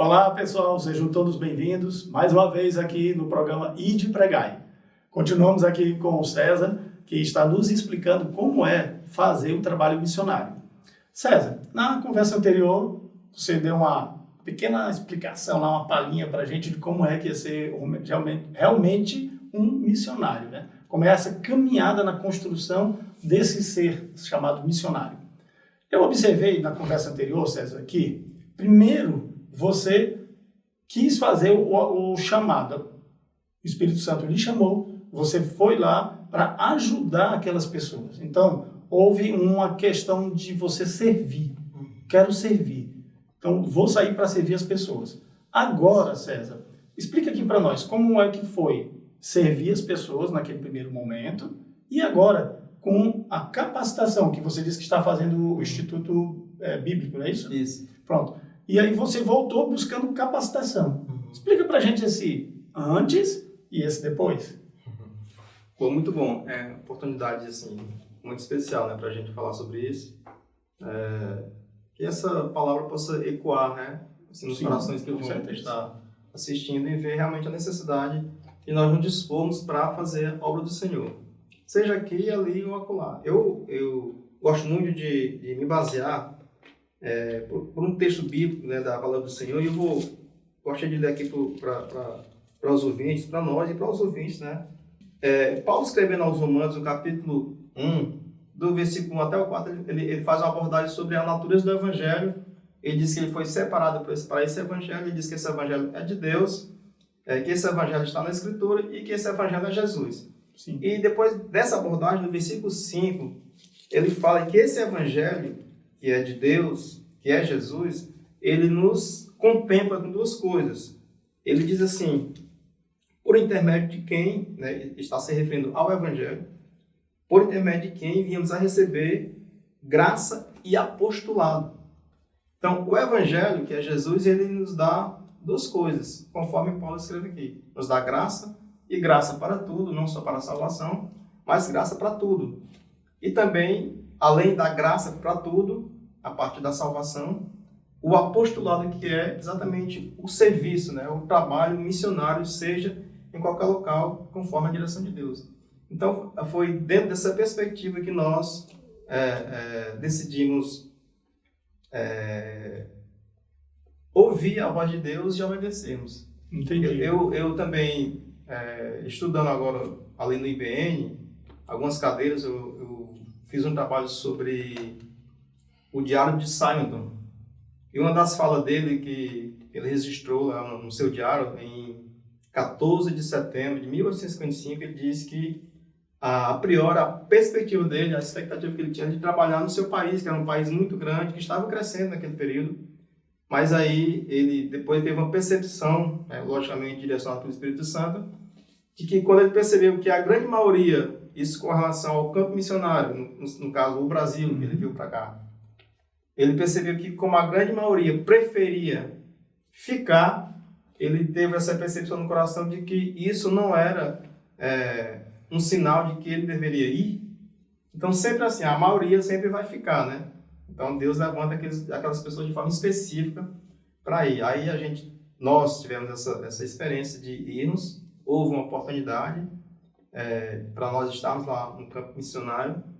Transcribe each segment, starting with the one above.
Olá, pessoal, sejam todos bem-vindos mais uma vez aqui no programa Ide Pregai. Continuamos aqui com o César, que está nos explicando como é fazer o trabalho missionário. César, na conversa anterior, você deu uma pequena explicação, uma palhinha para a gente de como é que ia ser realmente um missionário, né? Como é essa caminhada na construção desse ser chamado missionário. Eu observei na conversa anterior, César, que primeiro você quis fazer o chamado. O Espírito Santo lhe chamou, você foi lá para ajudar aquelas pessoas. Então, houve uma questão de você servir. Quero servir. Então, vou sair para servir as pessoas. Agora, César, explica aqui para nós como é que foi servir as pessoas naquele primeiro momento e agora com a capacitação que você disse que está fazendo o Instituto Bíblico, não é isso? Isso. Pronto. E aí você voltou buscando capacitação. Explica pra gente esse antes e esse depois. Pô, muito bom. É uma oportunidade assim, muito especial, né, pra gente falar sobre isso. Que essa palavra possa ecoar, né, assim, nos corações que vão estar assistindo e ver realmente a necessidade de nós nos dispormos para fazer a obra do Senhor. Seja aqui, ali ou acolá. Eu gosto muito de me basear por um texto bíblico, né, da palavra do Senhor, e eu gostaria de ler aqui para os ouvintes, para nós e para os ouvintes, né? Paulo escrevendo aos Romanos, no capítulo 1, do versículo 1 até o 4, ele faz uma abordagem sobre a natureza do Evangelho. Ele diz que ele foi separado para esse Evangelho, ele diz que esse Evangelho é de Deus, que esse Evangelho está na Escritura e que esse Evangelho é Jesus. Sim. E depois dessa abordagem, no versículo 5, ele fala que esse Evangelho, que é de Deus, que é Jesus, ele nos contempla com duas coisas. Ele diz assim, por intermédio de quem, né, está se referindo ao Evangelho, por intermédio de quem viemos a receber graça e apostolado. Então, o Evangelho, que é Jesus, ele nos dá duas coisas, conforme Paulo escreve aqui. Nos dá graça e graça para tudo, não só para a salvação, mas graça para tudo. E também, além da graça para tudo, a parte da salvação, o apostolado, que é exatamente o serviço, né? O trabalho missionário, seja em qualquer local, conforme a direção de Deus. Então, foi dentro dessa perspectiva que nós decidimos ouvir a voz de Deus e obedecermos. Entendi. Eu também, estudando agora ali no IBN, algumas cadeiras, eu fiz um trabalho sobre o Diário de Simonton. E uma das falas dele que ele registrou lá no seu diário, em 14 de setembro de 1855, ele disse que, a priori, a perspectiva dele, a expectativa que ele tinha de trabalhar no seu país, que era um país muito grande, que estava crescendo naquele período. Mas aí ele depois teve uma percepção, logicamente direcionada pelo Espírito Santo, de que quando ele percebeu que a grande maioria, isso com relação ao campo missionário, no caso o Brasil, que ele viu para cá, ele percebeu que como a grande maioria preferia ficar, ele teve essa percepção no coração de que isso não era um sinal de que ele deveria ir. Então sempre assim, a maioria sempre vai ficar, né? Então Deus levanta aquelas pessoas de forma específica para ir. Aí nós tivemos essa experiência de irmos, houve uma oportunidade para nós estarmos lá no campo missionário.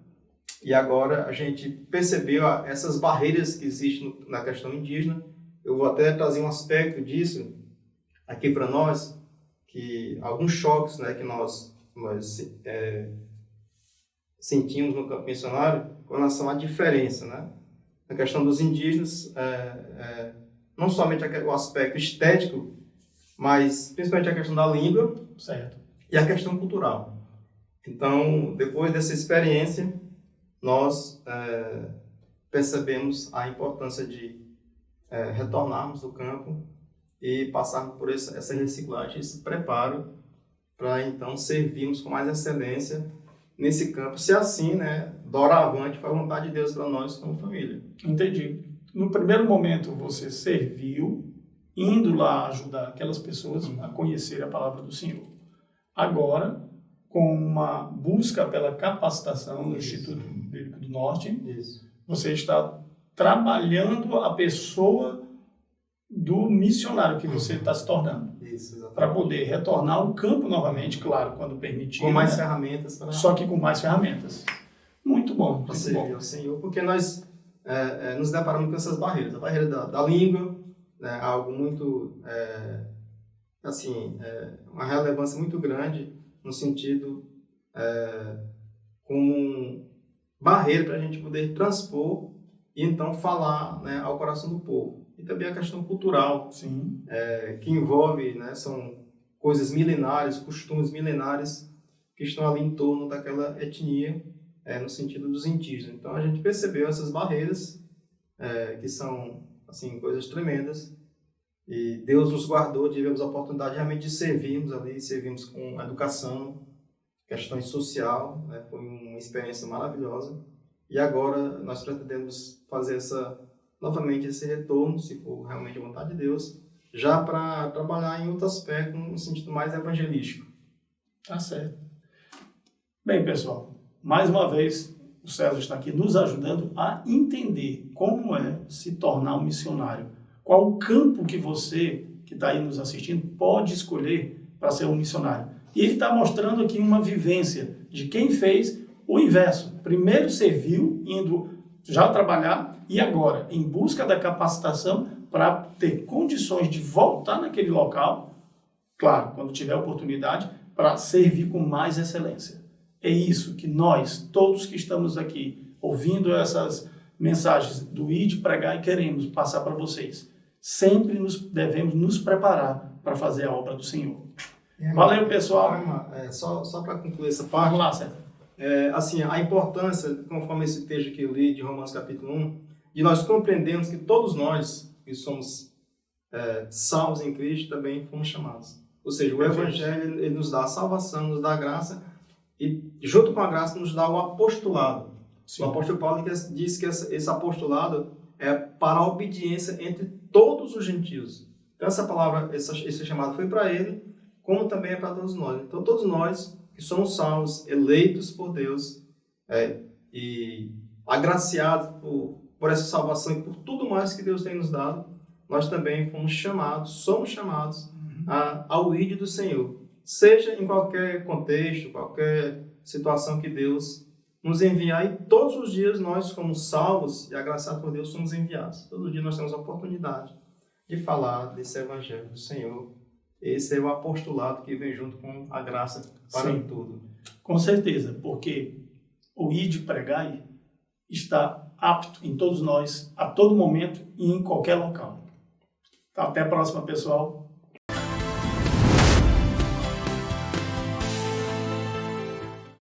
E agora a gente percebeu essas barreiras que existem na questão indígena. Eu vou até trazer um aspecto disso aqui para nós, que alguns choques, né, que nós sentimos no campo missionário com relação à diferença, né? A questão dos indígenas, não somente o aspecto estético, mas principalmente a questão da língua, certo, e a questão cultural. Então, depois dessa experiência, nós percebemos a importância de retornarmos do campo e passarmos por essa reciclagem, esse preparo para então servirmos com mais excelência nesse campo, se assim, né, doravante foi a vontade de Deus para nós como família. Entendi. No primeiro momento você serviu, indo lá ajudar aquelas pessoas a conhecer a palavra do Senhor. Agora, com uma busca pela capacitação no Instituto Bíblico do Norte, você está trabalhando a pessoa do missionário que você está se tornando. Isso, exatamente. Para poder retornar ao campo novamente, claro, quando permitir. Com mais né? ferramentas. Só que com mais ferramentas. Muito bom, Para muito servir bom. ao Senhor, porque nós nos deparamos com essas barreiras. A barreira da língua, né, algo muito, uma relevância muito grande, no sentido como barreira para a gente poder transpor e então falar, né, ao coração do povo. E também a questão cultural, Sim. Que envolve, né, são coisas milenares, costumes milenares que estão ali em torno daquela etnia, no sentido dos indígenas. Então a gente percebeu essas barreiras, que são assim, coisas tremendas, e Deus nos guardou, tivemos a oportunidade realmente de servirmos com educação, questões social, né? Foi uma experiência maravilhosa, e agora nós pretendemos fazer novamente esse retorno, se for realmente a vontade de Deus, já para trabalhar em outro aspecto, no sentido mais evangelístico. Tá certo. Bem, pessoal, mais uma vez o César está aqui nos ajudando a entender como é se tornar um missionário. Qual o campo que você, que está aí nos assistindo, pode escolher para ser um missionário. E ele está mostrando aqui uma vivência de quem fez o inverso. Primeiro serviu, indo já trabalhar, e agora, em busca da capacitação para ter condições de voltar naquele local, claro, quando tiver oportunidade, para servir com mais excelência. É isso que nós, todos que estamos aqui, ouvindo essas mensagens do ID Pregar, e queremos passar para vocês. Sempre devemos nos preparar para fazer a obra do Senhor. Valeu, pessoal. Só para concluir essa parte. Vamos lá, César. Assim, a importância, conforme esse texto que eu li de Romanos capítulo 1, de nós compreendermos que todos nós que somos salvos em Cristo também fomos chamados. Ou seja, o Evangelho ele nos dá a salvação, nos dá a graça, e junto com a graça nos dá o apostolado. Sim. O apóstolo Paulo diz que esse apostolado é para a obediência entre todos os gentios. Então essa palavra, esse chamado foi para ele, como também é para todos nós. Então todos nós que somos salvos, eleitos por Deus, e agraciados por essa salvação e por tudo mais que Deus tem nos dado, nós também somos chamados ao ID do Senhor. Seja em qualquer contexto, qualquer situação que Deus nos enviar, e todos os dias nós, como salvos e agraciados por Deus, somos enviados. Todo dia nós temos a oportunidade de falar desse Evangelho do Senhor. Esse é o apostolado que vem junto com a graça para Sim, tudo. Com certeza, porque o ID Pregai está apto em todos nós, a todo momento e em qualquer local. Até a próxima, pessoal.